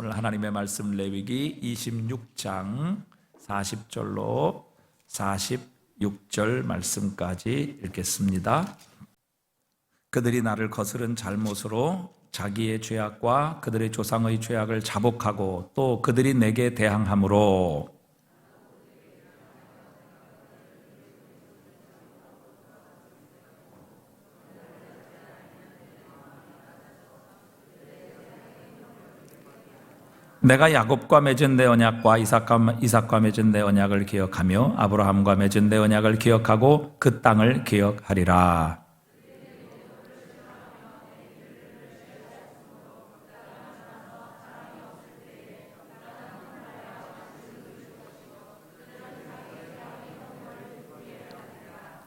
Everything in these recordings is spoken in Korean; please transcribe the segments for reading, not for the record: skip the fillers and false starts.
오늘 하나님의 말씀 레위기 26장 40절로 46절 말씀까지 읽겠습니다. 그들이 나를 거스른 잘못으로 자기의 죄악과 그들의 조상의 죄악을 자복하고 또 그들이 내게 대항함으로 내가 야곱과 맺은 내 언약과 이삭과 맺은 내 언약을 기억하며 아브라함과 맺은 내 언약을 기억하고 그 땅을 기억하리라.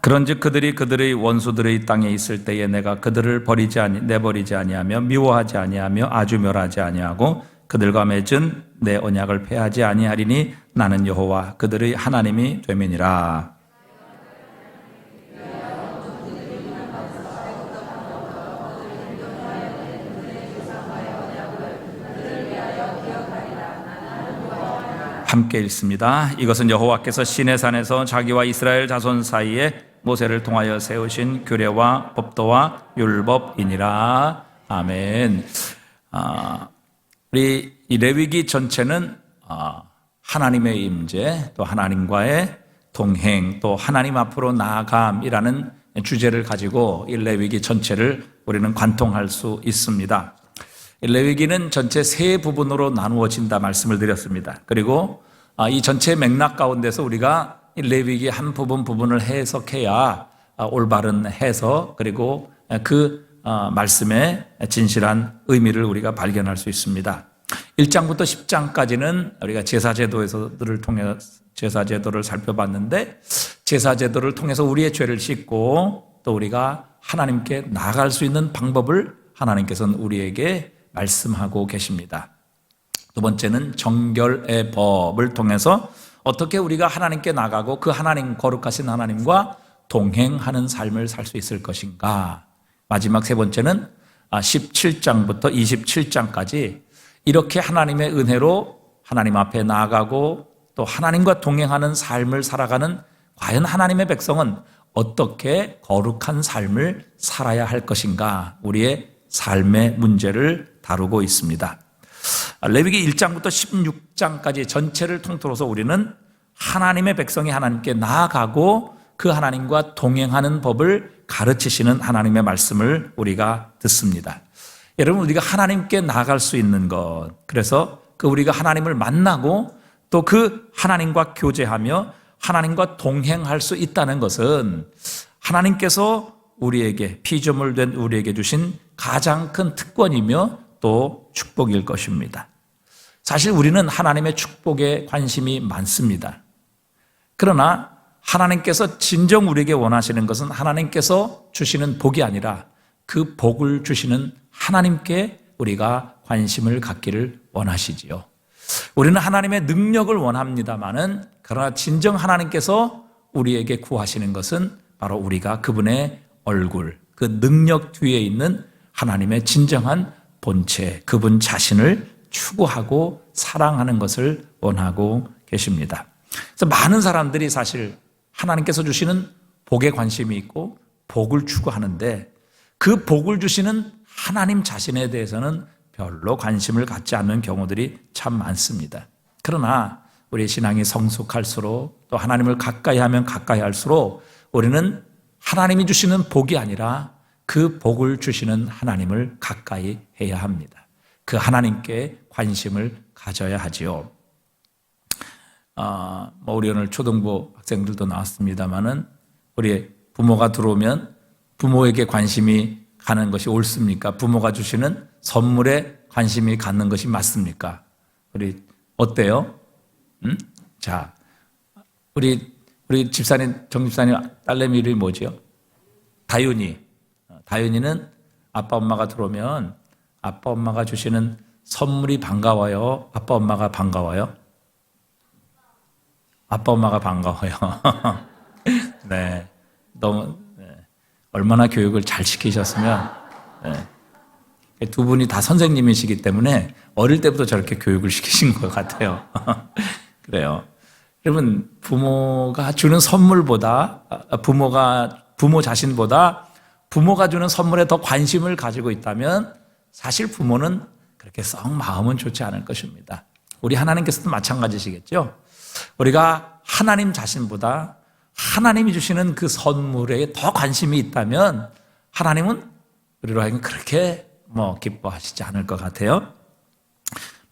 그런즉 그들이 그들의 원수들의 땅에 있을 때에 내가 그들을 내버리지 아니하며 미워하지 아니하며 아주 멸하지 아니하고 그들과 맺은 내 언약을 폐하지 아니하리니 나는 여호와 그들의 하나님이 됨이니라. 함께 읽습니다. 이것은 여호와께서 시내산에서 자기와 이스라엘 자손 사이에 모세를 통하여 세우신 규례와 법도와 율법이니라. 아멘. 우리 이 레위기 전체는 하나님의 임재, 또 하나님과의 동행, 또 하나님 앞으로 나아감이라는 주제를 가지고 이 레위기 전체를 우리는 관통할 수 있습니다. 이 레위기는 전체 세 부분으로 나누어진다 말씀을 드렸습니다. 그리고 이 전체 맥락 가운데서 우리가 이 레위기 한 부분을 해석해야 올바른 해석 그리고 그 말씀의 진실한 의미를 우리가 발견할 수 있습니다. 1장부터 10장까지는 우리가 제사제도를 살펴봤는데 제사제도를 통해서 우리의 죄를 씻고 또 우리가 하나님께 나아갈 수 있는 방법을 하나님께서는 우리에게 말씀하고 계십니다. 두 번째는 정결의 법을 통해서 어떻게 우리가 하나님께 나가고 그 하나님, 거룩하신 하나님과 동행하는 삶을 살 수 있을 것인가. 마지막 세 번째는 17장부터 27장까지 이렇게 하나님의 은혜로 하나님 앞에 나아가고 또 하나님과 동행하는 삶을 살아가는 과연 하나님의 백성은 어떻게 거룩한 삶을 살아야 할 것인가, 우리의 삶의 문제를 다루고 있습니다. 레위기 1장부터 16장까지 전체를 통틀어서 우리는 하나님의 백성이 하나님께 나아가고 그 하나님과 동행하는 법을 가르치시는 하나님의 말씀을 우리가 듣습니다. 여러분, 우리가 하나님께 나아갈 수 있는 것, 그래서 우리가 하나님을 만나고 또 그 하나님과 교제하며 하나님과 동행할 수 있다는 것은 하나님께서 우리에게, 피조물 된 우리에게 주신 가장 큰 특권이며 또 축복일 것입니다. 사실 우리는 하나님의 축복에 관심이 많습니다. 그러나 하나님께서 진정 우리에게 원하시는 것은 하나님께서 주시는 복이 아니라 그 복을 주시는 하나님께 우리가 관심을 갖기를 원하시지요. 우리는 하나님의 능력을 원합니다마는 그러나 진정 하나님께서 우리에게 구하시는 것은 바로 우리가 그분의 얼굴, 그 능력 뒤에 있는 하나님의 진정한 본체, 그분 자신을 추구하고 사랑하는 것을 원하고 계십니다. 그래서 많은 사람들이 사실 하나님께서 주시는 복에 관심이 있고 복을 추구하는데 그 복을 주시는 하나님 자신에 대해서는 별로 관심을 갖지 않는 경우들이 참 많습니다. 그러나 우리의 신앙이 성숙할수록 또 하나님을 가까이 하면 가까이 할수록 우리는 하나님이 주시는 복이 아니라 그 복을 주시는 하나님을 가까이 해야 합니다. 그 하나님께 관심을 가져야 하지요. 우리 오늘 초등부 학생들도 나왔습니다만은 우리 부모가 들어오면 부모에게 관심이 가는 것이 옳습니까? 부모가 주시는 선물에 관심이 갖는 것이 맞습니까? 우리 어때요? 자, 우리 집사님, 정집사님 딸내미 이름이 뭐죠? 다윤이는 아빠 엄마가 들어오면 아빠 엄마가 주시는 선물이 반가워요? 아빠 엄마가 반가워요? 아빠 엄마가 반가워요. 네, 너무 얼마나 교육을 잘 시키셨으면 두 분이 다 선생님이시기 때문에 어릴 때부터 저렇게 교육을 시키신 것 같아요. 그래요. 여러분, 부모가 주는 선물보다, 부모 자신보다 부모가 주는 선물에 더 관심을 가지고 있다면 사실 부모는 그렇게 썩 마음은 좋지 않을 것입니다. 우리 하나님께서도 마찬가지시겠죠? 우리가 하나님 자신보다 하나님이 주시는 그 선물에 더 관심이 있다면 하나님은 우리로 하여금 그렇게 기뻐하시지 않을 것 같아요.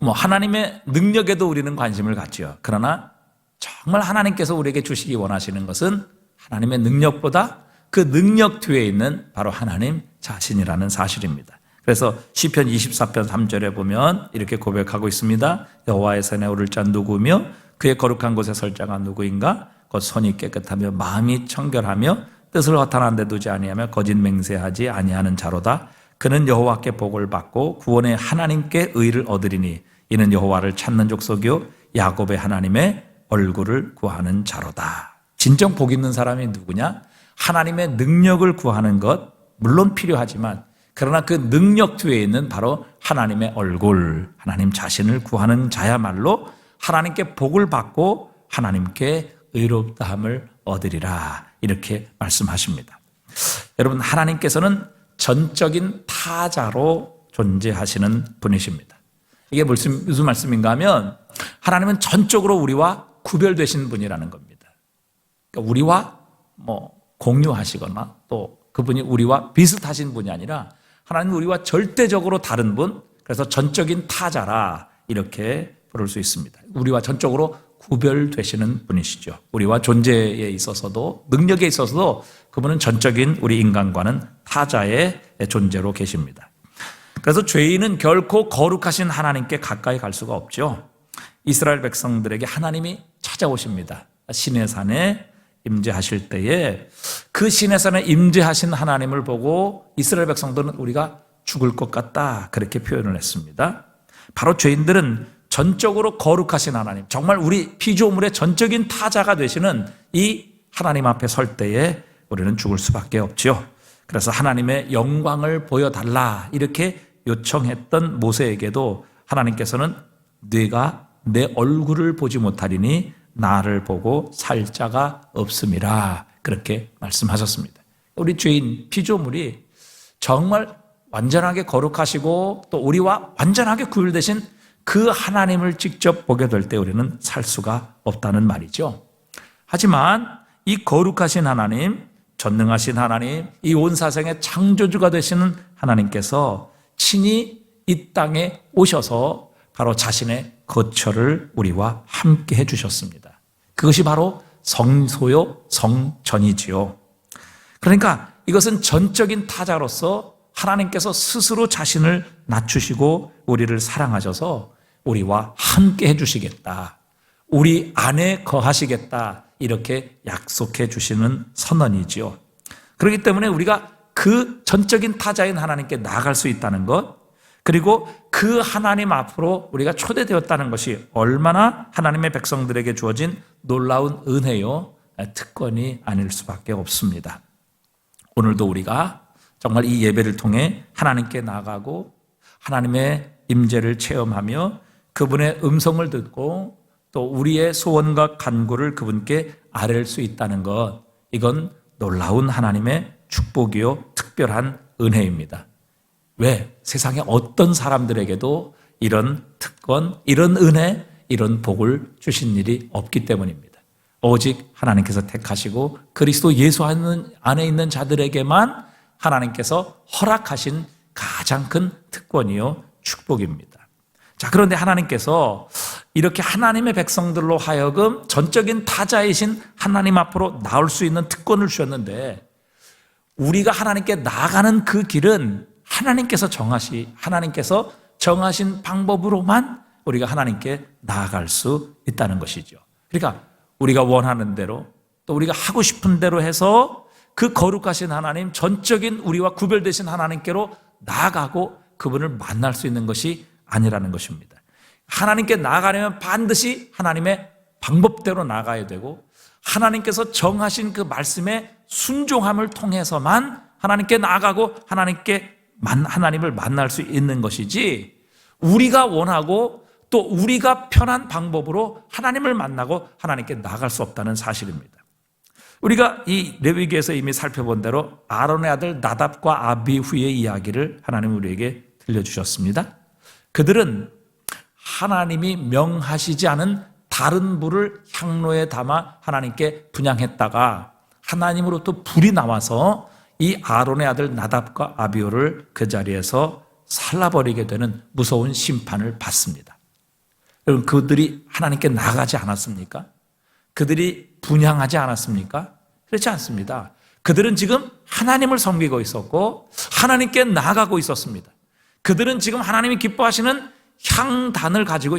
하나님의 능력에도 우리는 관심을 갖죠. 그러나 정말 하나님께서 우리에게 주시기 원하시는 것은 하나님의 능력보다 그 능력 뒤에 있는 바로 하나님 자신이라는 사실입니다. 그래서 시편 24편 3절에 보면 이렇게 고백하고 있습니다. 여호와의 산에 오를 자 누구며 그의 거룩한 곳에 설 자가 누구인가? 곧 손이 깨끗하며 마음이 청결하며 뜻을 허탄한 데 두지 아니하며 거짓 맹세하지 아니하는 자로다. 그는 여호와께 복을 받고 구원의 하나님께 의를 얻으리니 이는 여호와를 찾는 족속이요 야곱의 하나님의 얼굴을 구하는 자로다. 진정 복 있는 사람이 누구냐? 하나님의 능력을 구하는 것 물론 필요하지만 그러나 그 능력 뒤에 있는 바로 하나님의 얼굴, 하나님 자신을 구하는 자야말로 하나님께 복을 받고 하나님께 의롭다함을 얻으리라 이렇게 말씀하십니다. 여러분, 하나님께서는 전적인 타자로 존재하시는 분이십니다. 이게 무슨 말씀인가 하면 하나님은 전적으로 우리와 구별되신 분이라는 겁니다. 그러니까 우리와 공유하시거나 또 그분이 우리와 비슷하신 분이 아니라 하나님은 우리와 절대적으로 다른 분, 그래서 전적인 타자라 이렇게 부를 수 있습니다. 우리와 전적으로 구별되시는 분이시죠. 우리와 존재에 있어서도 능력에 있어서도 그분은 전적인 우리 인간과는 타자의 존재로 계십니다. 그래서 죄인은 결코 거룩하신 하나님께 가까이 갈 수가 없죠. 이스라엘 백성들에게 하나님이 찾아오십니다. 시내 산에 임재하실 때에 그 시내 산에 임재하신 하나님을 보고 이스라엘 백성들은 우리가 죽을 것 같다 그렇게 표현을 했습니다. 바로 죄인들은 전적으로 거룩하신 하나님, 정말 우리 피조물의 전적인 타자가 되시는 이 하나님 앞에 설 때에 우리는 죽을 수밖에 없지요. 그래서 하나님의 영광을 보여달라 이렇게 요청했던 모세에게도 하나님께서는 네가 내 얼굴을 보지 못하리니 나를 보고 살 자가 없음이라 그렇게 말씀하셨습니다. 우리 죄인 피조물이 정말 완전하게 거룩하시고 또 우리와 완전하게 구별되신 그 하나님을 직접 보게 될 때 우리는 살 수가 없다는 말이죠. 하지만 이 거룩하신 하나님, 전능하신 하나님, 이 온 세상의 창조주가 되시는 하나님께서 친히 이 땅에 오셔서 바로 자신의 거처를 우리와 함께 해주셨습니다. 그것이 바로 성소요 성전이지요. 그러니까 이것은 전적인 타자로서 하나님께서 스스로 자신을 낮추시고 우리를 사랑하셔서 우리와 함께 해주시겠다, 우리 안에 거하시겠다 이렇게 약속해 주시는 선언이지요. 그렇기 때문에 우리가 그 전적인 타자인 하나님께 나아갈 수 있다는 것, 그리고 그 하나님 앞으로 우리가 초대되었다는 것이 얼마나 하나님의 백성들에게 주어진 놀라운 은혜요 특권이 아닐 수밖에 없습니다. 오늘도 우리가 정말 이 예배를 통해 하나님께 나아가고 하나님의 임재를 체험하며 그분의 음성을 듣고 또 우리의 소원과 간구를 그분께 아뢰일 수 있다는 것, 이건 놀라운 하나님의 축복이요 특별한 은혜입니다. 왜? 세상에 어떤 사람들에게도 이런 특권, 이런 은혜, 이런 복을 주신 일이 없기 때문입니다. 오직 하나님께서 택하시고 그리스도 예수 안에 있는 자들에게만 하나님께서 허락하신 가장 큰 특권이요 축복입니다. 자, 그런데 하나님께서 이렇게 하나님의 백성들로 하여금 전적인 타자이신 하나님 앞으로 나올 수 있는 특권을 주셨는데 우리가 하나님께 나아가는 그 길은 하나님께서 정하신 방법으로만 우리가 하나님께 나아갈 수 있다는 것이죠. 그러니까 우리가 원하는 대로 또 우리가 하고 싶은 대로 해서 그 거룩하신 하나님, 전적인 우리와 구별되신 하나님께로 나아가고 그분을 만날 수 있는 것이 아니라는 것입니다. 하나님께 나아가려면 반드시 하나님의 방법대로 나아가야 되고 하나님께서 정하신 그 말씀의 순종함을 통해서만 하나님께 나아가고 하나님께 하나님을 만날 수 있는 것이지, 우리가 원하고 또 우리가 편한 방법으로 하나님을 만나고 하나님께 나아갈 수 없다는 사실입니다. 우리가 이 레위기에서 이미 살펴본 대로 아론의 아들 나답과 아비후의 이야기를 하나님은 우리에게 들려주셨습니다. 그들은 하나님이 명하시지 않은 다른 불을 향로에 담아 하나님께 분향했다가 하나님으로부터 불이 나와서 이 아론의 아들 나답과 아비후를 그 자리에서 살라버리게 되는 무서운 심판을 받습니다. 여러분, 그들이 하나님께 나가지 않았습니까? 그들이 분향하지 않았습니까? 그렇지 않습니다. 그들은 지금 하나님을 섬기고 있었고 하나님께 나아가고 있었습니다. 그들은 지금 하나님이 기뻐하시는 향단을 가지고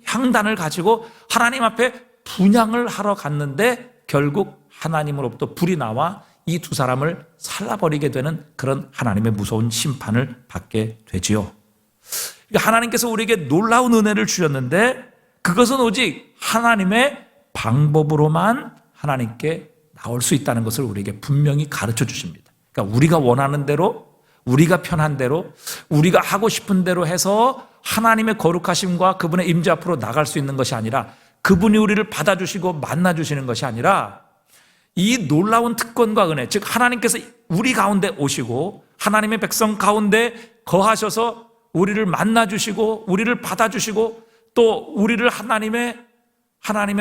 향단을 가지고 하나님 앞에 분향을 하러 갔는데 결국 하나님으로부터 불이 나와 이 두 사람을 살라버리게 되는 그런 하나님의 무서운 심판을 받게 되지요. 하나님께서 우리에게 놀라운 은혜를 주셨는데 그것은 오직 하나님의 방법으로만 하나님께 나올 수 있다는 것을 우리에게 분명히 가르쳐 주십니다. 그러니까 우리가 원하는 대로, 우리가 편한 대로, 우리가 하고 싶은 대로 해서 하나님의 거룩하심과 그분의 임재 앞으로 나갈 수 있는 것이 아니라, 그분이 우리를 받아주시고 만나주시는 것이 아니라 이 놀라운 특권과 은혜, 즉 하나님께서 우리 가운데 오시고 하나님의 백성 가운데 거하셔서 우리를 만나주시고 우리를 받아주시고 또 우리를 하나님의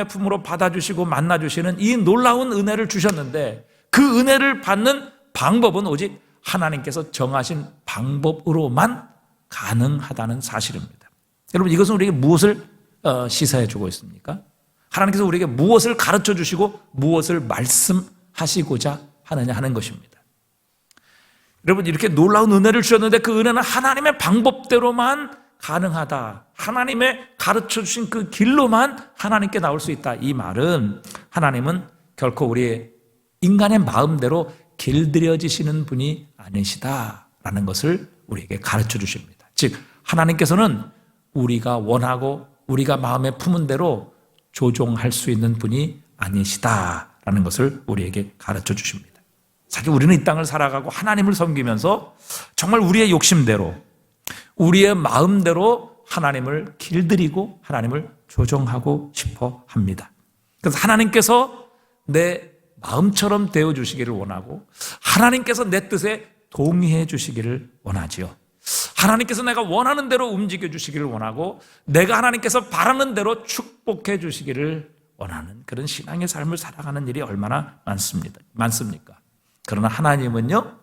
품으로 받아주시고 만나주시는 이 놀라운 은혜를 주셨는데, 그 은혜를 받는 방법은 오직 하나님께서 정하신 방법으로만 가능하다는 사실입니다. 여러분, 이것은 우리에게 무엇을 시사해 주고 있습니까? 하나님께서 우리에게 무엇을 가르쳐 주시고 무엇을 말씀하시고자 하느냐 하는 것입니다. 여러분, 이렇게 놀라운 은혜를 주셨는데 그 은혜는 하나님의 방법대로만 가능하다, 하나님의 가르쳐 주신 그 길로만 하나님께 나올 수 있다. 이 말은 하나님은 결코 우리의 인간의 마음대로 길들여지시는 분이 아니시다라는 것을 우리에게 가르쳐 주십니다. 즉 하나님께서는 우리가 원하고 우리가 마음에 품은 대로 조종할 수 있는 분이 아니시다라는 것을 우리에게 가르쳐 주십니다. 사실 우리는 이 땅을 살아가고 하나님을 섬기면서 정말 우리의 욕심대로, 우리의 마음대로 하나님을 길들이고 하나님을 조종하고 싶어 합니다. 그래서 하나님께서 내 마음처럼 되어주시기를 원하고 하나님께서 내 뜻에 동의해 주시기를 원하지요. 하나님께서 내가 원하는 대로 움직여 주시기를 원하고 내가 하나님께서 바라는 대로 축복해 주시기를 원하는 그런 신앙의 삶을 살아가는 일이 얼마나 많습니까? 그러나 하나님은요,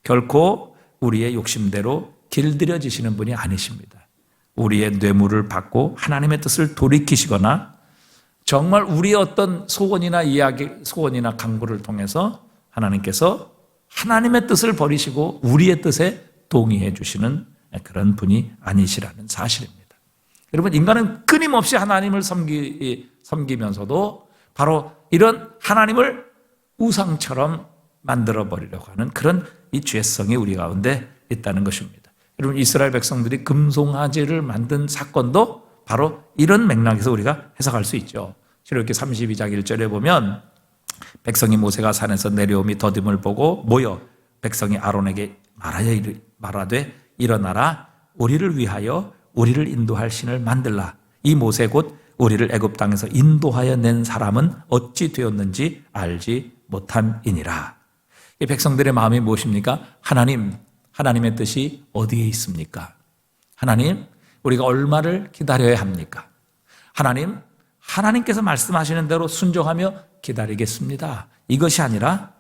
결코 우리의 욕심대로 길들여지시는 분이 아니십니다. 우리의 뇌물을 받고 하나님의 뜻을 돌이키시거나 정말 우리의 어떤 소원이나 강구를 통해서 하나님께서 하나님의 뜻을 버리시고 우리의 뜻에 동의해 주시는 그런 분이 아니시라는 사실입니다. 여러분, 인간은 끊임없이 하나님을 섬기면서도 바로 이런 하나님을 우상처럼 만들어 버리려고 하는 그런 이 죄성이 우리 가운데 있다는 것입니다. 여러분, 이스라엘 백성들이 금송아지를 만든 사건도 바로 이런 맥락에서 우리가 해석할 수 있죠. 출애굽기 32장 1절에 보면 백성이 모세가 산에서 내려오미 더딤을 보고 모여 백성이 아론에게 말하되 일어나라, 우리를 위하여 우리를 인도할 신을 만들라. 이 모세 곧 우리를 애굽 땅에서 인도하여 낸 사람은 어찌 되었는지 알지 못함이니라. 이 백성들의 마음이 무엇입니까? 하나님의 뜻이 어디에 있습니까? 하나님, 우리가 얼마를 기다려야 합니까? 하나님께서 말씀하시는 대로 순종하며 기다리겠습니다. 이것이 아니라,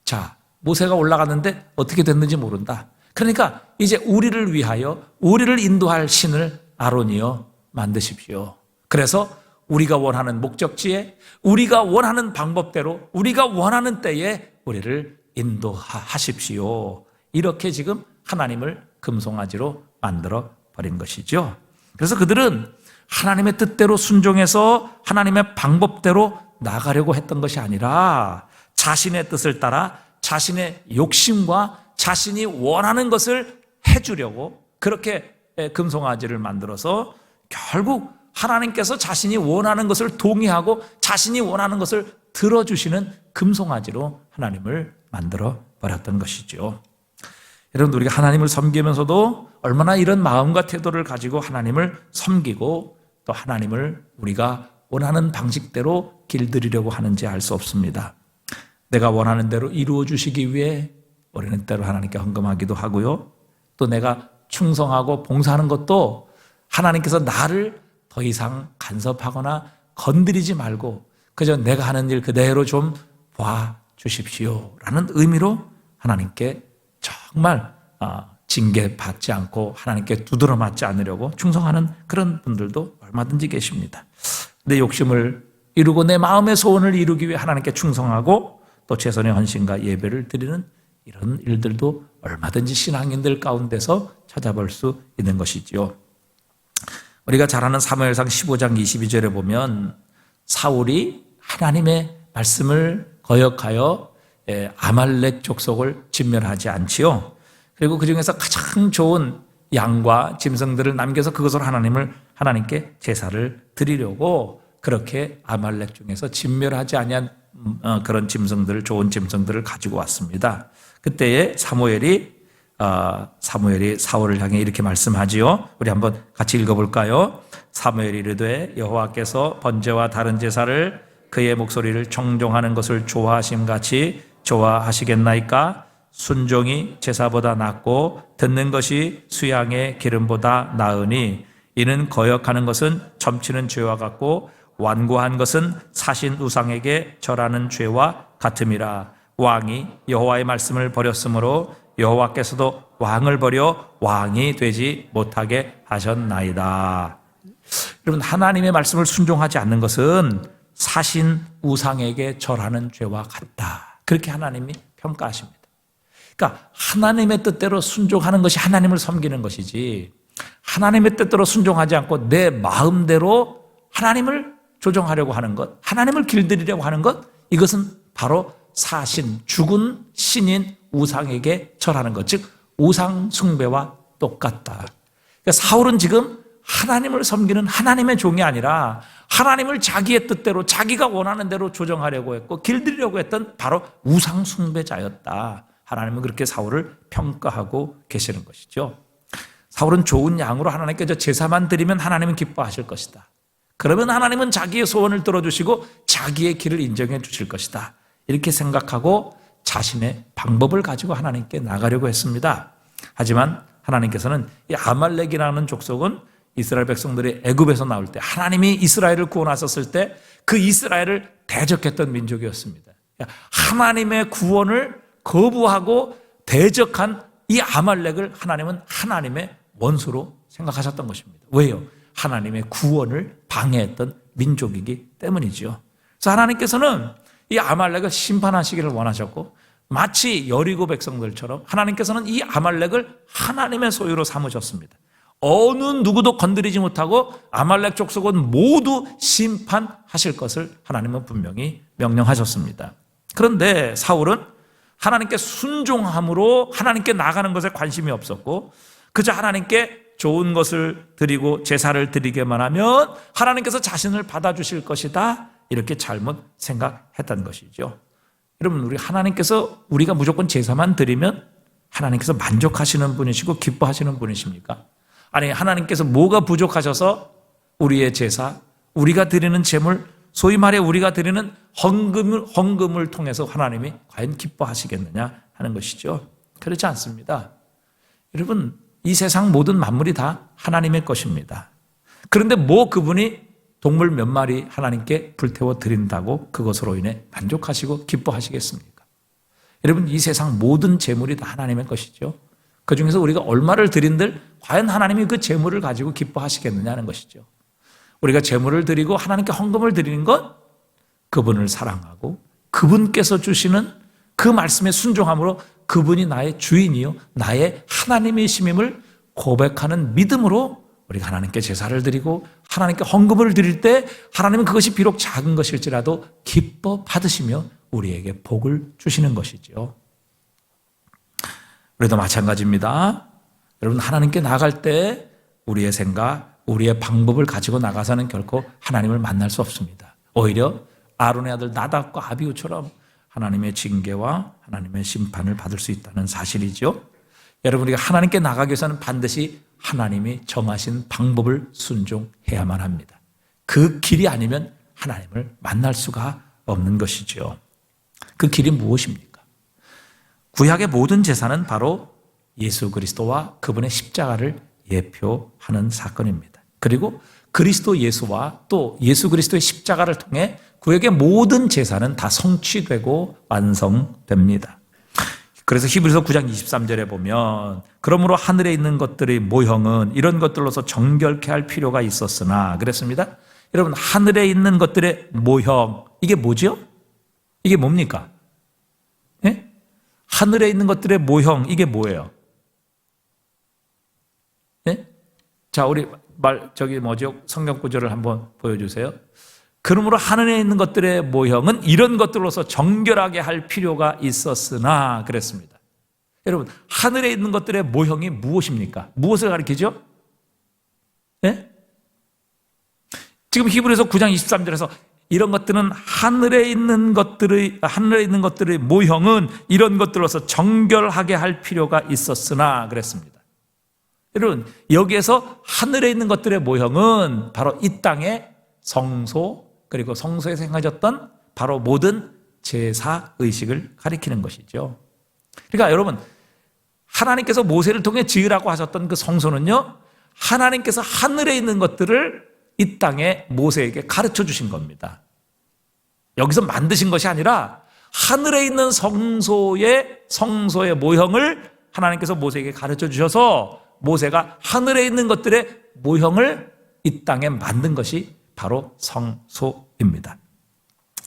자, 모세가 올라갔는데 어떻게 됐는지 모른다. 그러니까 이제 우리를 위하여 우리를 인도할 신을 아론이여 만드십시오. 그래서 우리가 원하는 목적지에 우리가 원하는 방법대로 우리가 원하는 때에 우리를 인도하십시오. 이렇게 지금 하나님을 금송아지로 만들어 버린 것이죠. 그래서 그들은 하나님의 뜻대로 순종해서 하나님의 방법대로 나가려고 했던 것이 아니라 자신의 뜻을 따라 자신의 욕심과 자신이 원하는 것을 해주려고 그렇게 금송아지를 만들어서 결국 하나님께서 자신이 원하는 것을 동의하고 자신이 원하는 것을 들어주시는 금송아지로 하나님을 만들어 버렸던 것이죠. 여러분, 우리가 하나님을 섬기면서도 얼마나 이런 마음과 태도를 가지고 하나님을 섬기고 또 하나님을 우리가 원하는 방식대로 길들이려고 하는지 알 수 없습니다. 내가 원하는 대로 이루어 주시기 위해 우리는 때로 하나님께 헌금하기도 하고요. 또 내가 충성하고 봉사하는 것도 하나님께서 나를 더 이상 간섭하거나 건드리지 말고 그저 내가 하는 일 그대로 좀 봐주십시오 라는 의미로 하나님께 정말 징계받지 않고 하나님께 두드러 맞지 않으려고 충성하는 그런 분들도 얼마든지 계십니다. 내 욕심을 이루고 내 마음의 소원을 이루기 위해 하나님께 충성하고 또 최선의 헌신과 예배를 드리는 이런 일들도 얼마든지 신앙인들 가운데서 찾아볼 수 있는 것이지요. 우리가 잘 아는 사무엘상 15장 22절에 보면 사울이 하나님의 말씀을 거역하여 아말렉 족속을 진멸하지 않지요. 그리고 그 중에서 가장 좋은 양과 짐승들을 남겨서 그것으로 하나님께 제사를 드리려고 그렇게 아말렉 중에서 진멸하지 아니한 그런 짐승들을, 좋은 짐승들을 가지고 왔습니다. 그때에 사무엘이 사울을 향해 이렇게 말씀하지요. 우리 한번 같이 읽어볼까요? 사무엘이 이르되 여호와께서 번제와 다른 제사를 그의 목소리를 청종하는 것을 좋아하심같이 좋아하시겠나이까? 순종이 제사보다 낫고 듣는 것이 수양의 기름보다 나으니 이는 거역하는 것은 점치는 죄와 같고 완고한 것은 사신 우상에게 절하는 죄와 같음이라. 왕이 여호와의 말씀을 버렸으므로 여호와께서도 왕을 버려 왕이 되지 못하게 하셨나이다. 여러분, 하나님의 말씀을 순종하지 않는 것은 사신 우상에게 절하는 죄와 같다. 그렇게 하나님이 평가하십니다. 그러니까 하나님의 뜻대로 순종하는 것이 하나님을 섬기는 것이지, 하나님의 뜻대로 순종하지 않고 내 마음대로 하나님을 조정하려고 하는 것, 하나님을 길들이려고 하는 것, 이것은 바로 사신, 죽은 신인 우상에게 절하는 것, 즉 우상 숭배와 똑같다. 그러니까 사울은 지금 하나님을 섬기는 하나님의 종이 아니라 하나님을 자기의 뜻대로 자기가 원하는 대로 조정하려고 했고 길들이려고 했던 바로 우상 숭배자였다. 하나님은 그렇게 사울을 평가하고 계시는 것이죠. 사울은 좋은 양으로 하나님께 제사만 드리면 하나님은 기뻐하실 것이다. 그러면 하나님은 자기의 소원을 들어주시고 자기의 길을 인정해 주실 것이다. 이렇게 생각하고 자신의 방법을 가지고 하나님께 나가려고 했습니다. 하지만 하나님께서는 이 아말렉이라는 족속은 이스라엘 백성들이 애굽에서 나올 때, 하나님이 이스라엘을 구원하셨을 때 그 이스라엘을 대적했던 민족이었습니다. 하나님의 구원을 거부하고 대적한 이 아말렉을 하나님은 하나님의 원수로 생각하셨던 것입니다. 왜요? 하나님의 구원을 방해했던 민족이기 때문이죠. 그래서 하나님께서는 이 아말렉을 심판하시기를 원하셨고, 마치 여리고 백성들처럼 하나님께서는 이 아말렉을 하나님의 소유로 삼으셨습니다. 어느 누구도 건드리지 못하고 아말렉 족속은 모두 심판하실 것을 하나님은 분명히 명령하셨습니다. 그런데 사울은 하나님께 순종함으로 하나님께 나가는 것에 관심이 없었고, 그저 하나님께 좋은 것을 드리고 제사를 드리게만 하면 하나님께서 자신을 받아주실 것이다, 이렇게 잘못 생각했던 것이죠. 여러분, 우리 하나님께서 우리가 무조건 제사만 드리면 하나님께서 만족하시는 분이시고 기뻐하시는 분이십니까? 아니, 하나님께서 뭐가 부족하셔서 우리의 제사, 우리가 드리는 제물, 소위 말해 우리가 드리는 헌금을 통해서 하나님이 과연 기뻐하시겠느냐 하는 것이죠. 그렇지 않습니다. 여러분, 이 세상 모든 만물이 다 하나님의 것입니다. 그런데 뭐 그분이 동물 몇 마리 하나님께 불태워 드린다고 그것으로 인해 만족하시고 기뻐하시겠습니까? 여러분, 이 세상 모든 재물이 다 하나님의 것이죠. 그 중에서 우리가 얼마를 드린들 과연 하나님이 그 재물을 가지고 기뻐하시겠느냐는 것이죠. 우리가 재물을 드리고 하나님께 헌금을 드리는 것, 그분을 사랑하고 그분께서 주시는 그 말씀에 순종함으로 그분이 나의 주인이요 나의 하나님이심임을 고백하는 믿음으로 우리가 하나님께 제사를 드리고 하나님께 헌금을 드릴 때 하나님은 그것이 비록 작은 것일지라도 기뻐 받으시며 우리에게 복을 주시는 것이죠. 우리도 마찬가지입니다. 여러분, 하나님께 나갈 때 우리의 생각, 우리의 방법을 가지고 나가서는 결코 하나님을 만날 수 없습니다. 오히려 아론의 아들 나답과 아비후처럼 하나님의 징계와 하나님의 심판을 받을 수 있다는 사실이죠. 여러분, 우리가 하나님께 나가기 위해서는 반드시 하나님이 정하신 방법을 순종해야만 합니다. 그 길이 아니면 하나님을 만날 수가 없는 것이죠. 그 길이 무엇입니까? 구약의 모든 제사는 바로 예수 그리스도와 그분의 십자가를 예표하는 사건입니다. 그리고 그리스도 예수와 또 예수 그리스도의 십자가를 통해 구약의 모든 제사는 다 성취되고 완성됩니다. 그래서 히브리서 9장 23절에 보면 그러므로 하늘에 있는 것들의 모형은 이런 것들로서 정결케 할 필요가 있었으나 그랬습니다. 여러분, 하늘에 있는 것들의 모형, 이게 뭐죠? 이게 뭡니까? 예? 하늘에 있는 것들의 모형, 이게 뭐예요? 예? 자, 우리 성경 구절을 한번 보여주세요. 그러므로 하늘에 있는 것들의 모형은 이런 것들로서 정결하게 할 필요가 있었으나 그랬습니다. 여러분, 하늘에 있는 것들의 모형이 무엇입니까? 무엇을 가리키죠? 예? 지금 히브리서 9장 23절에서 이런 것들은 하늘에 있는 것들의 모형은 이런 것들로서 정결하게 할 필요가 있었으나 그랬습니다. 여러분, 여기에서 하늘에 있는 것들의 모형은 바로 이 땅의 성소, 그리고 성소에서 행해졌던 바로 모든 제사 의식을 가리키는 것이죠. 그러니까 여러분, 하나님께서 모세를 통해 지으라고 하셨던 그 성소는요, 하나님께서 하늘에 있는 것들을 이 땅에 모세에게 가르쳐 주신 겁니다. 여기서 만드신 것이 아니라 하늘에 있는 성소의 모형을 하나님께서 모세에게 가르쳐 주셔서 모세가 하늘에 있는 것들의 모형을 이 땅에 만든 것이 바로 성소입니다.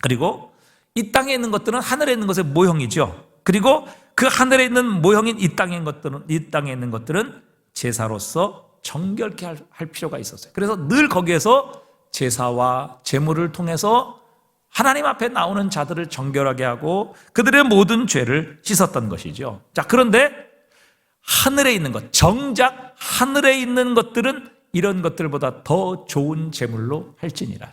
그리고 이 땅에 있는 것들은 하늘에 있는 것의 모형이죠. 그리고 그 하늘에 있는 모형인 이 땅에 있는 것들은 제사로서 정결케 할 필요가 있었어요. 그래서 늘 거기에서 제사와 제물을 통해서 하나님 앞에 나오는 자들을 정결하게 하고 그들의 모든 죄를 씻었던 것이죠. 자, 그런데 하늘에 있는 것, 정작 하늘에 있는 것들은 이런 것들보다 더 좋은 제물로 할지니라.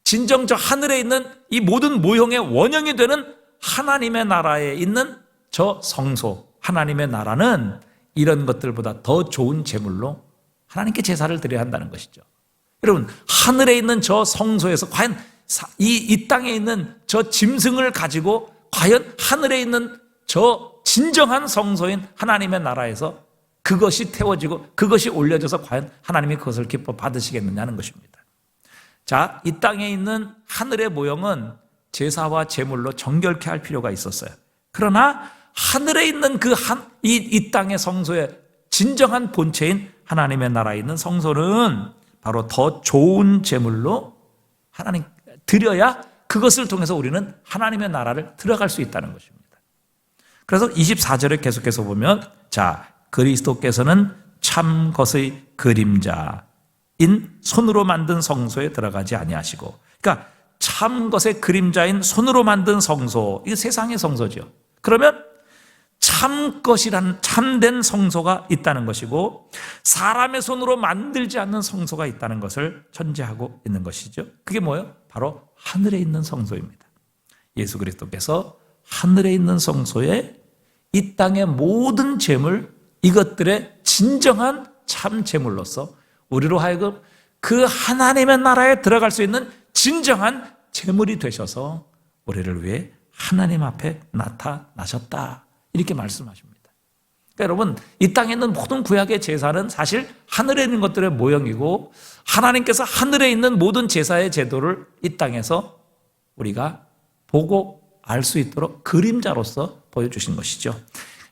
진정 저 하늘에 있는 이 모든 모형의 원형이 되는 하나님의 나라에 있는 저 성소, 하나님의 나라는 이런 것들보다 더 좋은 제물로 하나님께 제사를 드려야 한다는 것이죠. 여러분, 하늘에 있는 저 성소에서 과연 이 땅에 있는 저 짐승을 가지고 과연 하늘에 있는 저 진정한 성소인 하나님의 나라에서 그것이 태워지고 그것이 올려져서 과연 하나님이 그것을 기뻐 받으시겠느냐는 것입니다. 자, 이 땅에 있는 하늘의 모형은 제사와 제물로 정결케 할 필요가 있었어요. 그러나 하늘에 있는 이 땅의 성소의 진정한 본체인 하나님의 나라에 있는 성소는 바로 더 좋은 제물로 하나님 드려야 그것을 통해서 우리는 하나님의 나라를 들어갈 수 있다는 것입니다. 그래서 24절에 계속해서 보면, 자, 그리스도께서는 참 것의 그림자인 손으로 만든 성소에 들어가지 아니하시고, 그러니까 참 것의 그림자인 손으로 만든 성소, 이게 세상의 성소죠. 그러면 참 것이란 참된 성소가 있다는 것이고 사람의 손으로 만들지 않는 성소가 있다는 것을 전제하고 있는 것이죠. 그게 뭐예요? 바로 하늘에 있는 성소입니다. 예수 그리스도께서 하늘에 있는 성소에 이 땅의 모든 재물, 이것들의 진정한 참 재물로서 우리로 하여금 그 하나님의 나라에 들어갈 수 있는 진정한 재물이 되셔서 우리를 위해 하나님 앞에 나타나셨다, 이렇게 말씀하십니다. 그러니까 여러분, 이 땅에 있는 모든 구약의 제사는 사실 하늘에 있는 것들의 모형이고 하나님께서 하늘에 있는 모든 제사의 제도를 이 땅에서 우리가 보고 알 수 있도록 그림자로서 보여주신 것이죠.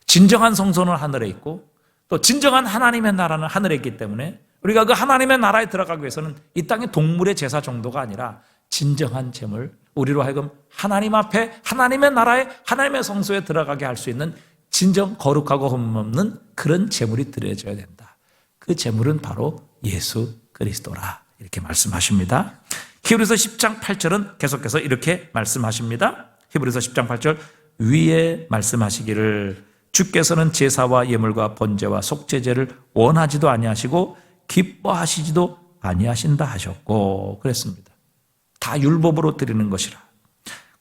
진정한 성소는 하늘에 있고 또 진정한 하나님의 나라는 하늘에 있기 때문에 우리가 그 하나님의 나라에 들어가기 위해서는 이 땅의 동물의 제사 정도가 아니라 진정한 제물, 우리로 하여금 하나님 앞에 하나님의 나라에 하나님의 성소에 들어가게 할 수 있는 진정 거룩하고 흠없는 그런 제물이 드려져야 된다. 그 제물은 바로 예수 그리스도라, 이렇게 말씀하십니다. 히브리서 10장 8절은 계속해서 이렇게 말씀하십니다. 히브리서 10장 8절, 위에 말씀하시기를 주께서는 제사와 예물과 번제와 속죄제를 원하지도 아니하시고 기뻐하시지도 아니하신다 하셨고 그랬습니다. 다 율법으로 드리는 것이라.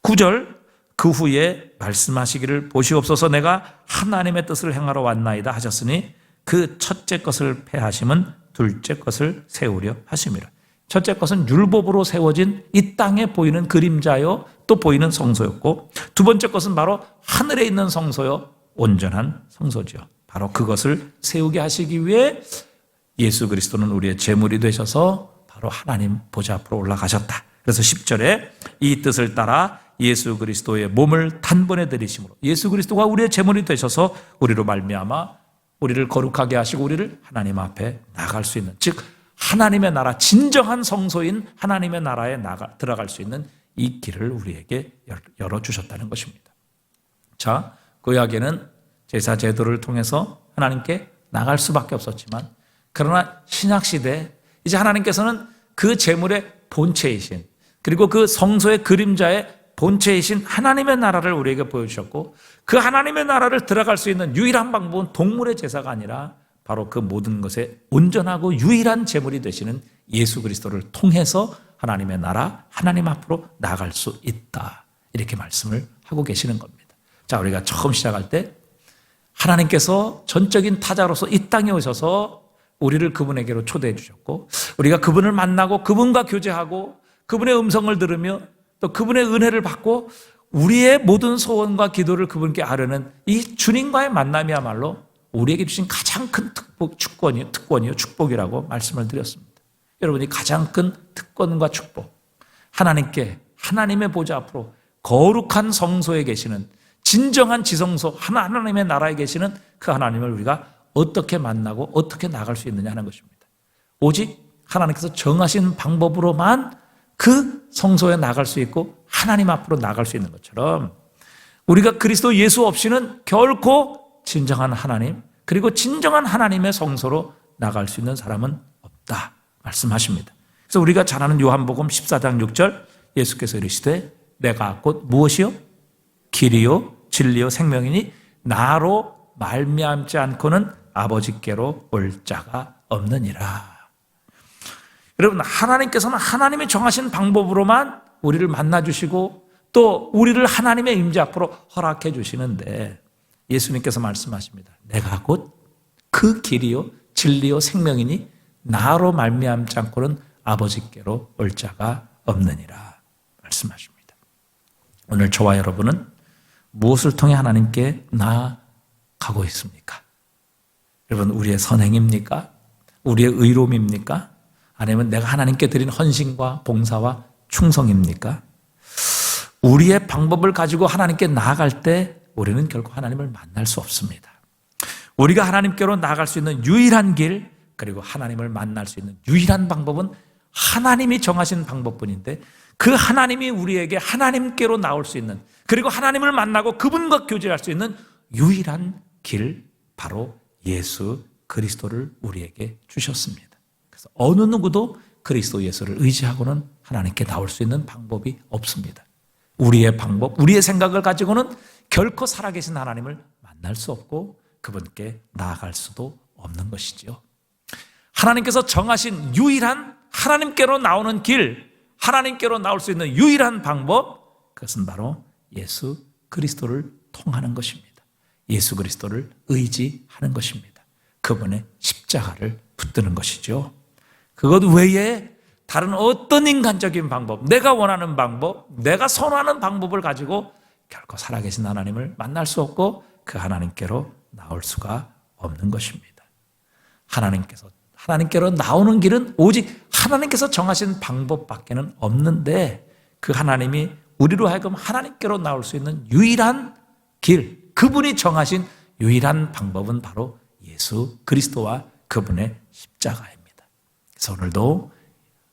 9절, 그 후에 말씀하시기를 보시옵소서 내가 하나님의 뜻을 행하러 왔나이다 하셨으니 그 첫째 것을 폐하심은 둘째 것을 세우려 하심이라. 첫째 것은 율법으로 세워진 이 땅에 보이는 그림자요 또 보이는 성소였고, 두 번째 것은 바로 하늘에 있는 성소요 온전한 성소죠. 바로 그것을 세우게 하시기 위해 예수 그리스도는 우리의 제물이 되셔서 바로 하나님 보좌 앞으로 올라가셨다. 그래서 10절에 이 뜻을 따라 예수 그리스도의 몸을 단번에 들이심으로, 예수 그리스도가 우리의 제물이 되셔서 우리로 말미암아 우리를 거룩하게 하시고 우리를 하나님 앞에 나갈 수 있는, 즉 하나님의 나라, 진정한 성소인 하나님의 나라에 들어갈 수 있는 이 길을 우리에게 열어주셨다는 것입니다. 자, 구약에는 제사 제도를 통해서 하나님께 나갈 수밖에 없었지만, 그러나 신약시대 이제 하나님께서는 그 제물의 본체이신, 그리고 그 성소의 그림자의 본체이신 하나님의 나라를 우리에게 보여주셨고, 그 하나님의 나라를 들어갈 수 있는 유일한 방법은 동물의 제사가 아니라 바로 그 모든 것에 온전하고 유일한 제물이 되시는 예수 그리스도를 통해서 하나님의 나라, 하나님 앞으로 나아갈 수 있다, 이렇게 말씀을 하고 계시는 겁니다. 자, 우리가 처음 시작할 때 하나님께서 전적인 타자로서 이 땅에 오셔서 우리를 그분에게로 초대해 주셨고, 우리가 그분을 만나고 그분과 교제하고 그분의 음성을 들으며 또 그분의 은혜를 받고 우리의 모든 소원과 기도를 그분께 아뢰는 이 주님과의 만남이야말로 우리에게 주신 가장 큰 특권이요 축복이라고 말씀을 드렸습니다. 여러분이 가장 큰 특권과 축복, 하나님께 하나님의 보좌 앞으로 거룩한 성소에 계시는 진정한 지성소 하나님의 나라에 계시는 그 하나님을 우리가 어떻게 만나고 어떻게 나갈 수 있느냐 하는 것입니다. 오직 하나님께서 정하신 방법으로만 그 성소에 나갈 수 있고 하나님 앞으로 나갈 수 있는 것처럼, 우리가 그리스도 예수 없이는 결코 진정한 하나님, 그리고 진정한 하나님의 성소로 나갈 수 있는 사람은 없다 말씀하십니다. 그래서 우리가 잘 아는 요한복음 14장 6절, 예수께서 이르시되 내가 곧 무엇이요? 길이요 진리요 생명이니 나로 말미암지 않고는 아버지께로 올 자가 없느니라. 여러분, 하나님께서는 하나님이 정하신 방법으로만 우리를 만나주시고 또 우리를 하나님의 임재 앞으로 허락해 주시는데, 예수님께서 말씀하십니다. 내가 곧 그 길이요 진리요 생명이니 나로 말미암지 않고는 아버지께로 올 자가 없느니라 말씀하십니다. 오늘 저와 여러분은 무엇을 통해 하나님께 나아가고 있습니까? 여러분, 우리의 선행입니까? 우리의 의로움입니까? 아니면 내가 하나님께 드린 헌신과 봉사와 충성입니까? 우리의 방법을 가지고 하나님께 나아갈 때 우리는 결코 하나님을 만날 수 없습니다. 우리가 하나님께로 나아갈 수 있는 유일한 길, 그리고 하나님을 만날 수 있는 유일한 방법은 하나님이 정하신 방법뿐인데, 그 하나님이 우리에게 하나님께로 나올 수 있는, 그리고 하나님을 만나고 그분과 교제할 수 있는 유일한 길, 바로 예수 그리스도를 우리에게 주셨습니다. 그래서 어느 누구도 그리스도 예수를 의지하고는 하나님께 나올 수 있는 방법이 없습니다. 우리의 방법, 우리의 생각을 가지고는 결코 살아계신 하나님을 만날 수 없고 그분께 나아갈 수도 없는 것이죠. 하나님께서 정하신 유일한 하나님께로 나오는 길, 하나님께로 나올 수 있는 유일한 방법, 그것은 바로 예수 그리스도를 통하는 것입니다. 예수 그리스도를 의지하는 것입니다. 그분의 십자가를 붙드는 것이죠. 그것 외에 다른 어떤 인간적인 방법, 내가 원하는 방법, 내가 선호하는 방법을 가지고 결코 살아계신 하나님을 만날 수 없고 그 하나님께로 나올 수가 없는 것입니다. 하나님께로 나오는 길은 오직 하나님께서 정하신 방법밖에는 없는데, 그 하나님이 우리로 하여금 하나님께로 나올 수 있는 유일한 길, 그분이 정하신 유일한 방법은 바로 예수 그리스도와 그분의 십자가입니다. 그래서 오늘도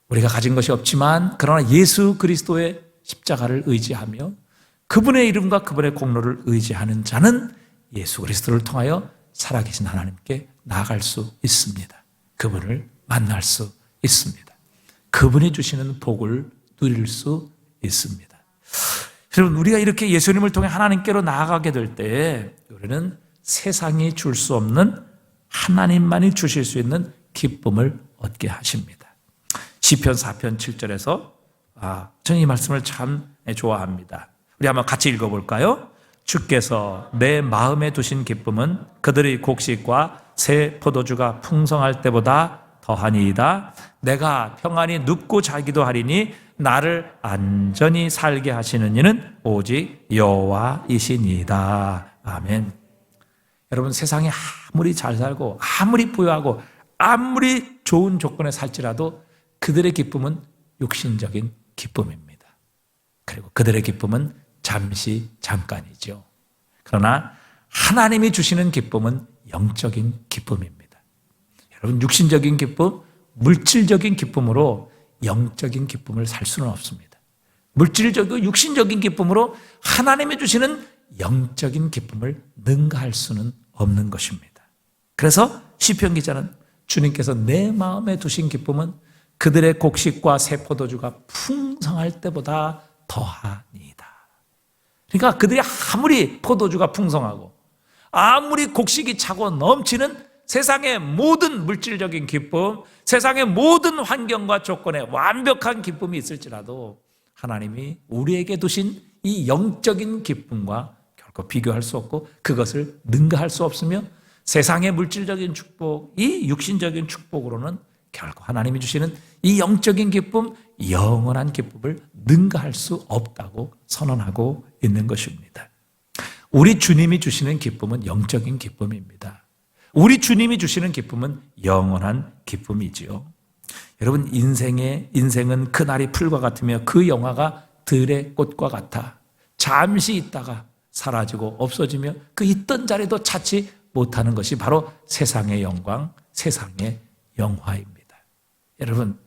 우리가 가진 것이 없지만 그러나 예수 그리스도의 십자가를 의지하며 그분의 이름과 그분의 공로를 의지하는 자는 예수 그리스도를 통하여 살아계신 하나님께 나아갈 수 있습니다. 그분을 만날 수 있습니다. 그분이 주시는 복을 누릴 수 있습니다. 여러분, 우리가 이렇게 예수님을 통해 하나님께로 나아가게 될 때 우리는 세상이 줄 수 없는, 하나님만이 주실 수 있는 기쁨을 얻게 하십니다. 시편 4편 7절에서 저는 이 말씀을 참 좋아합니다. 우리 한번 같이 읽어볼까요? 주께서 내 마음에 두신 기쁨은 그들의 곡식과 새 포도주가 풍성할 때보다 더하니이다. 내가 평안히 눕고 자기도 하리니 나를 안전히 살게 하시는 이는 오직 여호와이시니이다. 아멘. 여러분, 세상에 아무리 잘 살고 아무리 부유하고 아무리 좋은 조건에 살지라도 그들의 기쁨은 육신적인 기쁨입니다. 그리고 그들의 기쁨은 잠시 잠깐이죠. 그러나 하나님이 주시는 기쁨은 영적인 기쁨입니다. 여러분, 육신적인 기쁨, 물질적인 기쁨으로 영적인 기쁨을 살 수는 없습니다. 물질적이고 육신적인 기쁨으로 하나님이 주시는 영적인 기쁨을 능가할 수는 없는 것입니다. 그래서 시편 기자는 주님께서 내 마음에 두신 기쁨은 그들의 곡식과 새 포도주가 풍성할 때보다 더하니이다. 그러니까 그들이 아무리 포도주가 풍성하고 아무리 곡식이 차고 넘치는 세상의 모든 물질적인 기쁨, 세상의 모든 환경과 조건에 완벽한 기쁨이 있을지라도 하나님이 우리에게 두신 이 영적인 기쁨과 결코 비교할 수 없고 그것을 능가할 수 없으며 세상의 물질적인 축복, 이 육신적인 축복으로는 결코 하나님이 주시는 이 영적인 기쁨, 영원한 기쁨을 능가할 수 없다고 선언하고 있는 것입니다. 우리 주님이 주시는 기쁨은 영적인 기쁨입니다. 우리 주님이 주시는 기쁨은 영원한 기쁨이지요. 여러분, 인생은 그날이 풀과 같으며 그 영화가 들의 꽃과 같아 잠시 있다가 사라지고 없어지며 그 있던 자리도 찾지 못하는 것이 바로 세상의 영광, 세상의 영화입니다. 여러분,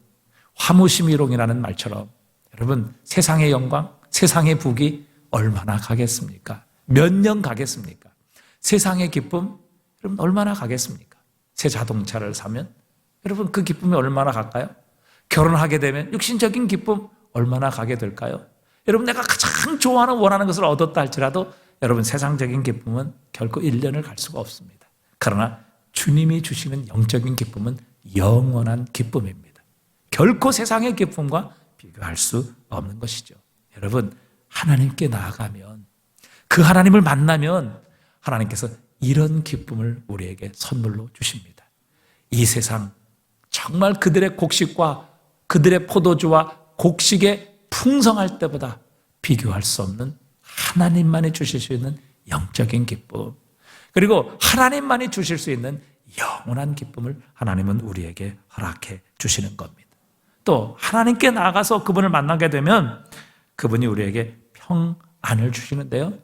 화무심이롱이라는 말처럼 여러분, 세상의 영광, 세상의 부귀 얼마나 가겠습니까? 몇 년 가겠습니까? 세상의 기쁨, 여러분 얼마나 가겠습니까? 새 자동차를 사면 여러분 그 기쁨이 얼마나 갈까요? 결혼하게 되면 육신적인 기쁨 얼마나 가게 될까요? 여러분, 내가 가장 좋아하는 원하는 것을 얻었다 할지라도 여러분 세상적인 기쁨은 결코 1년을 갈 수가 없습니다. 그러나 주님이 주시는 영적인 기쁨은 영원한 기쁨입니다. 결코 세상의 기쁨과 비교할 수 없는 것이죠. 여러분, 하나님께 나아가면, 그 하나님을 만나면 하나님께서 이런 기쁨을 우리에게 선물로 주십니다. 이 세상 정말 그들의 곡식과 그들의 포도주와 곡식의 풍성할 때보다 비교할 수 없는 하나님만이 주실 수 있는 영적인 기쁨, 그리고 하나님만이 주실 수 있는 영원한 기쁨을 하나님은 우리에게 허락해 주시는 겁니다. 또 하나님께 나아가서 그분을 만나게 되면 그분이 우리에게 평안을 주시는데요,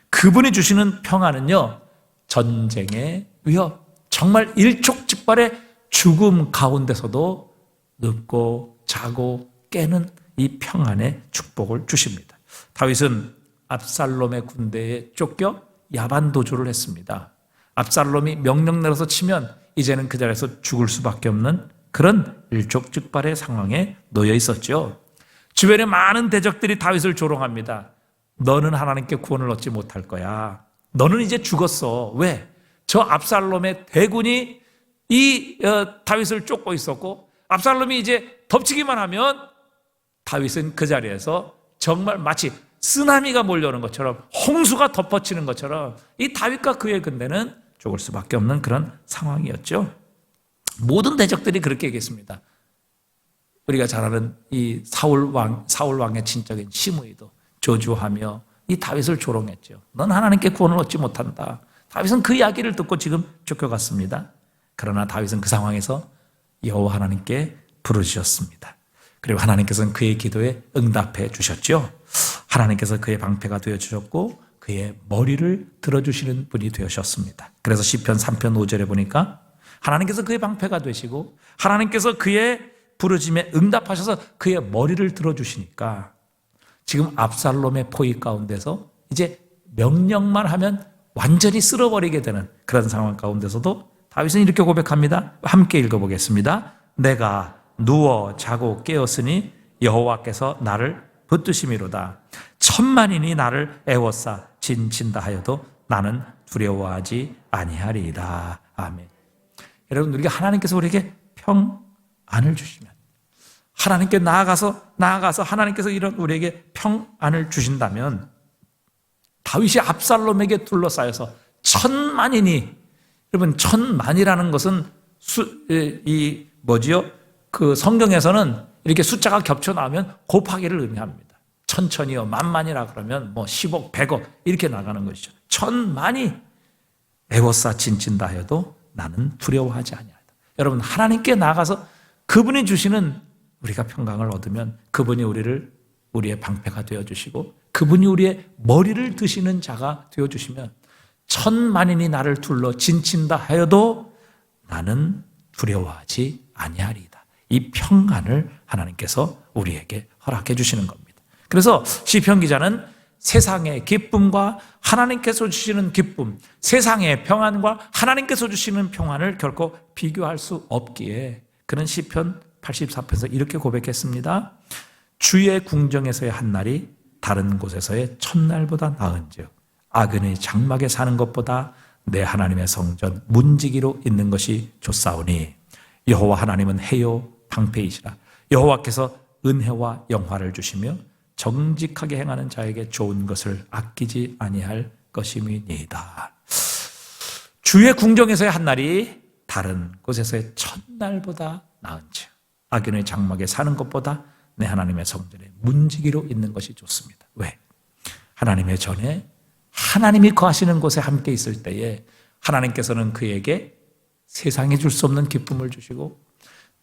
그분이 주시는 평안은요, 전쟁의 위협, 정말 일촉즉발의 죽음 가운데서도 눕고 자고 깨는 이 평안의 축복을 주십니다. 다윗은 압살롬의 군대에 쫓겨 야반 도주를 했습니다. 압살롬이 명령 내려서 치면 이제는 그 자리에서 죽을 수밖에 없는 그런 일촉즉발의 상황에 놓여 있었죠. 주변에 많은 대적들이 다윗을 조롱합니다. 너는 하나님께 구원을 얻지 못할 거야. 너는 이제 죽었어. 왜? 저 압살롬의 대군이 이 다윗을 쫓고 있었고, 압살롬이 이제 덮치기만 하면 다윗은 그 자리에서 정말 마치 쓰나미가 몰려오는 것처럼, 홍수가 덮어치는 것처럼 이 다윗과 그의 군대는 죽을 수밖에 없는 그런 상황이었죠. 모든 대적들이 그렇게 얘기했습니다. 우리가 잘 아는 이 사울 왕의 친척인 시므이도 저주하며 이 다윗을 조롱했죠. 넌 하나님께 구원을 얻지 못한다. 다윗은 그 이야기를 듣고 지금 쫓겨갔습니다. 그러나 다윗은 그 상황에서 여호와 하나님께 부르짖었습니다. 그리고 하나님께서는 그의 기도에 응답해 주셨죠. 하나님께서 그의 방패가 되어주셨고 그의 머리를 들어주시는 분이 되셨습니다. 그래서 시편 3편 5절에 보니까 하나님께서 그의 방패가 되시고 하나님께서 그의 부르짖음에 응답하셔서 그의 머리를 들어주시니까 지금 압살롬의 포위 가운데서 이제 명령만 하면 완전히 쓸어버리게 되는 그런 상황 가운데서도 다윗은 이렇게 고백합니다. 함께 읽어보겠습니다. 내가 누워 자고 깨었으니 여호와께서 나를 붙드심이로다. 천만인이 나를 애워싸 진친다 하여도 나는 두려워하지 아니하리이다. 아멘. 여러분, 우리가 하나님께서 우리에게 평안을 주시면, 하나님께 나아가서 하나님께서 이런 우리에게 평안을 주신다면 다윗이 압살롬에게 둘러싸여서 천만인이, 여러분 천만이라는 것은 그 성경에서는 이렇게 숫자가 겹쳐 나오면 곱하기를 의미합니다. 천천히요 만만이라 그러면 10억 100억 이렇게 나가는 것이죠. 천만이 애워싸 진친다 해도 나는 두려워하지 아니하다. 여러분 하나님께 나가서 그분이 주시는 우리가 평강을 얻으면 그분이 우리의 방패가 되어주시고 그분이 우리의 머리를 드시는 자가 되어주시면 천만인이 나를 둘러 진친다 하여도 나는 두려워하지 아니하리이다. 이 평안을 하나님께서 우리에게 허락해 주시는 겁니다. 그래서 시편 기자는 세상의 기쁨과 하나님께서 주시는 기쁨, 세상의 평안과 하나님께서 주시는 평안을 결코 비교할 수 없기에 그는 시편 84편에서 이렇게 고백했습니다. 주의 궁정에서의 한날이 다른 곳에서의 첫날보다 나은즉 악인의 장막에 사는 것보다 내 하나님의 성전 문지기로 있는 것이 좋사오니 여호와 하나님은 해요 방패이시라. 여호와께서 은혜와 영화를 주시며 정직하게 행하는 자에게 좋은 것을 아끼지 아니할 것임이니이다. 주의 궁정에서의 한날이 다른 곳에서의 첫날보다 나은즉 악인의 장막에 사는 것보다 내 하나님의 성전에 문지기로 있는 것이 좋습니다. 왜? 하나님의 전에 하나님이 거하시는 곳에 함께 있을 때에 하나님께서는 그에게 세상에 줄 수 없는 기쁨을 주시고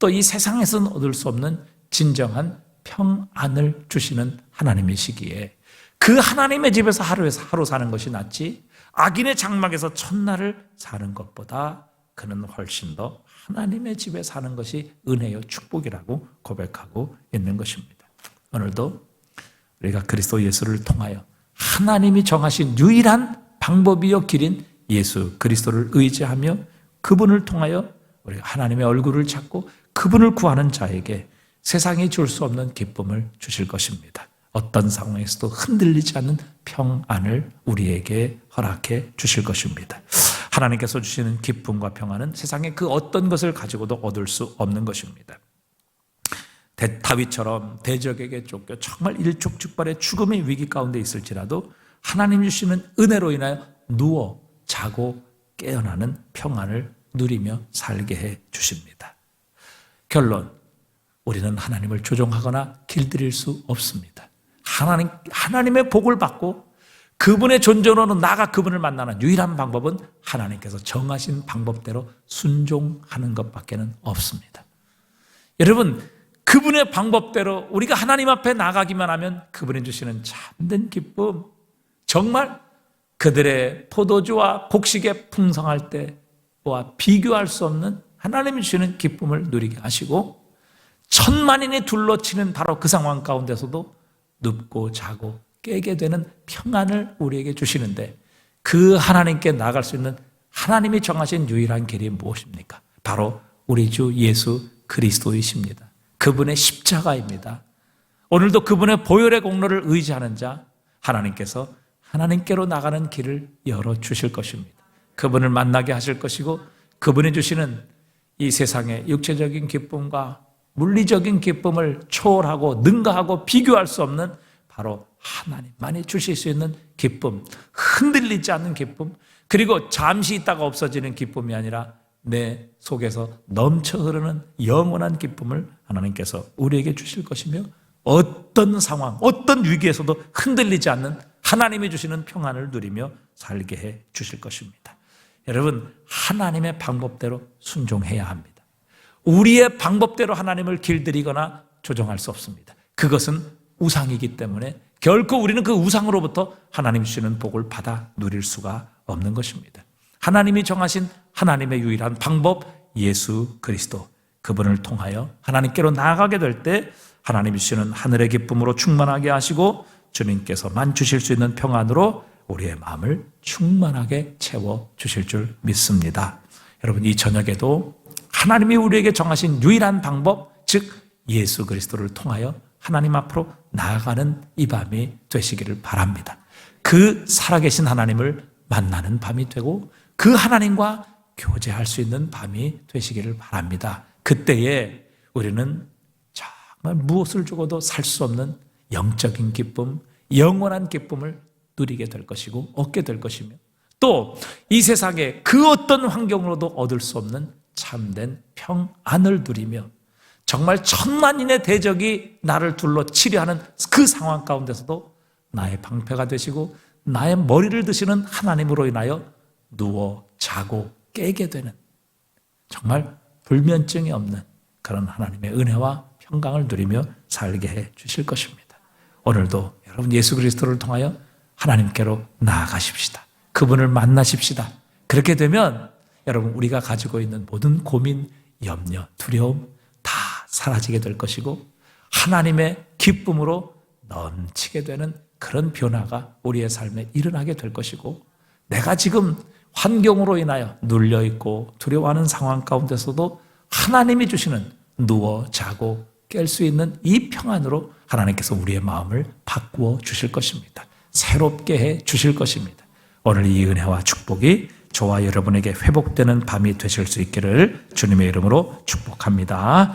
또 이 세상에서는 얻을 수 없는 진정한 평안을 주시는 하나님이시기에 그 하나님의 집에서 하루 사는 것이 낫지 악인의 장막에서 첫날을 사는 것보다 그는 훨씬 더 하나님의 집에 사는 것이 은혜요 축복이라고 고백하고 있는 것입니다. 오늘도 우리가 그리스도 예수를 통하여 하나님이 정하신 유일한 방법이요 길인 예수 그리스도를 의지하며 그분을 통하여 우리가 하나님의 얼굴을 찾고 그분을 구하는 자에게 세상이 줄 수 없는 기쁨을 주실 것입니다. 어떤 상황에서도 흔들리지 않는 평안을 우리에게 허락해 주실 것입니다. 하나님께서 주시는 기쁨과 평안은 세상의 그 어떤 것을 가지고도 얻을 수 없는 것입니다. 다윗처럼 대적에게 쫓겨 정말 일촉즉발의 죽음의 위기 가운데 있을지라도 하나님 주시는 은혜로 인하여 누워 자고 깨어나는 평안을 누리며 살게 해 주십니다. 결론, 우리는 하나님을 조종하거나 길들일 수 없습니다. 하나님의 복을 받고 그분의 존재로는 나가 그분을 만나는 유일한 방법은 하나님께서 정하신 방법대로 순종하는 것밖에는 없습니다. 여러분, 그분의 방법대로 우리가 하나님 앞에 나가기만 하면 그분이 주시는 참된 기쁨, 정말 그들의 포도주와 곡식에 풍성할 때와 비교할 수 없는 하나님이 주시는 기쁨을 누리게 하시고 천만인이 둘러치는 바로 그 상황 가운데서도 눕고 자고 깨게 되는 평안을 우리에게 주시는데 그 하나님께 나아갈 수 있는 하나님이 정하신 유일한 길이 무엇입니까? 바로 우리 주 예수 그리스도이십니다. 그분의 십자가입니다. 오늘도 그분의 보혈의 공로를 의지하는 자 하나님께서 하나님께로 나가는 길을 열어주실 것입니다. 그분을 만나게 하실 것이고 그분이 주시는 이 세상의 육체적인 기쁨과 물리적인 기쁨을 초월하고 능가하고 비교할 수 없는 바로 하나님만이 주실 수 있는 기쁨, 흔들리지 않는 기쁨, 그리고 잠시 있다가 없어지는 기쁨이 아니라 내 속에서 넘쳐 흐르는 영원한 기쁨을 하나님께서 우리에게 주실 것이며 어떤 상황, 어떤 위기에서도 흔들리지 않는 하나님이 주시는 평안을 누리며 살게 해 주실 것입니다. 여러분, 하나님의 방법대로 순종해야 합니다. 우리의 방법대로 하나님을 길들이거나 조정할 수 없습니다. 그것은 우상이기 때문에 결코 우리는 그 우상으로부터 하나님 주시는 복을 받아 누릴 수가 없는 것입니다. 하나님이 정하신 하나님의 유일한 방법 예수 그리스도, 그분을 통하여 하나님께로 나아가게 될 때 하나님이 주시는 하늘의 기쁨으로 충만하게 하시고 주님께서만 주실 수 있는 평안으로 우리의 마음을 충만하게 채워주실 줄 믿습니다. 여러분, 이 저녁에도 하나님이 우리에게 정하신 유일한 방법, 즉 예수 그리스도를 통하여 하나님 앞으로 나아가는 이 밤이 되시기를 바랍니다. 그 살아계신 하나님을 만나는 밤이 되고 그 하나님과 교제할 수 있는 밤이 되시기를 바랍니다. 그때에 우리는 정말 무엇을 주고도 살 수 없는 영적인 기쁨, 영원한 기쁨을 누리게 될 것이고 얻게 될 것이며 또 이 세상에 그 어떤 환경으로도 얻을 수 없는 참된 평안을 누리며 정말 천만인의 대적이 나를 둘러 치려하는 그 상황 가운데서도 나의 방패가 되시고 나의 머리를 드시는 하나님으로 인하여 누워 자고 깨게 되는 정말 불면증이 없는 그런 하나님의 은혜와 평강을 누리며 살게 해 주실 것입니다. 오늘도 여러분 예수 그리스도를 통하여 하나님께로 나아가십시다. 그분을 만나십시다. 그렇게 되면 여러분 우리가 가지고 있는 모든 고민, 염려, 두려움 다 사라지게 될 것이고 하나님의 기쁨으로 넘치게 되는 그런 변화가 우리의 삶에 일어나게 될 것이고 내가 지금 환경으로 인하여 눌려있고 두려워하는 상황 가운데서도 하나님이 주시는 누워 자고 깰 수 있는 이 평안으로 하나님께서 우리의 마음을 바꾸어 주실 것입니다. 새롭게 해 주실 것입니다. 오늘 이 은혜와 축복이 저와 여러분에게 회복되는 밤이 되실 수 있기를 주님의 이름으로 축복합니다.